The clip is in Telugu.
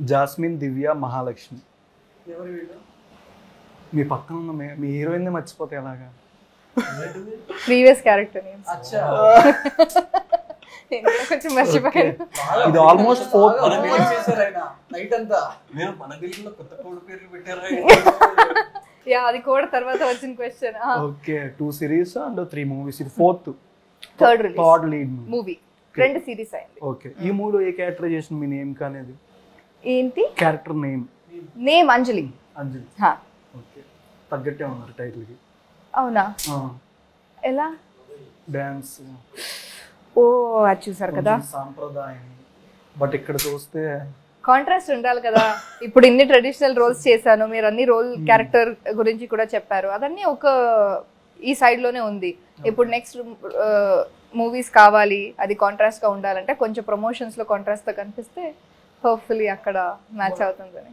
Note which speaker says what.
Speaker 1: జాస్మిన్, దివ్య, మహాలక్ష్మి.
Speaker 2: ఎవరు వీళ్ళు?
Speaker 1: మీ పక్కన ఉన్న మీ హీరోయిన్ మర్చిపోతే ఎలాగా?
Speaker 3: ప్రీవియస్ క్యారెక్టర్ నేమ్స్
Speaker 2: అచ్చా
Speaker 3: కొంచెం మర్చిపోయాను.
Speaker 1: ఇది ఆల్మోస్ట్ ఫోర్త్.
Speaker 2: నైట్ అంతా
Speaker 4: నేను మన దిల్లులో కొత్త కోడి పేర్లు పెట్టారా?
Speaker 3: యా అది కూడా తర్వాత వచ్చిన question.
Speaker 1: Okay, 2 series and 3 movies. ఇది fourth
Speaker 3: third
Speaker 1: lead
Speaker 3: movie, 2 series అయింది.
Speaker 1: ఓకే, ఈ మూవీలో ఏ క్యారెక్టరైజేషన్ మీ నేమ్ కానేది?
Speaker 3: ఏంటి
Speaker 1: character name?
Speaker 3: Name Anjali.
Speaker 1: Anjali.
Speaker 3: హా
Speaker 1: ఓకే, తగ్గట్టే ఉన్నారు టైటిల్ కి.
Speaker 3: అవునా? ఎలా?
Speaker 1: డాన్స్.
Speaker 3: ఓ అది చూసారు కదా
Speaker 1: సాంప్రదాయం. బట్ ఇక్కడ చూస్తే
Speaker 3: కాంట్రాస్ట్ ఉండాలి కదా. ఇప్పుడు ఇన్ని ట్రెడిషనల్ రోల్స్ చేశాను, మీరు అన్ని రోల్ క్యారెక్టర్ గురించి కూడా చెప్పారు, అదన్నీ ఒక ఈ సైడ్ లోనే ఉంది. ఇప్పుడు నెక్స్ట్ మూవీస్ కావాలి, అది కాంట్రాస్ట్ గా ఉండాలంటే కొంచెం ప్రమోషన్స్ లో కాంట్రాస్ట్ తో కనిపిస్తే హోప్ఫుల్లీ అక్కడ మ్యాచ్ అవుతుందని.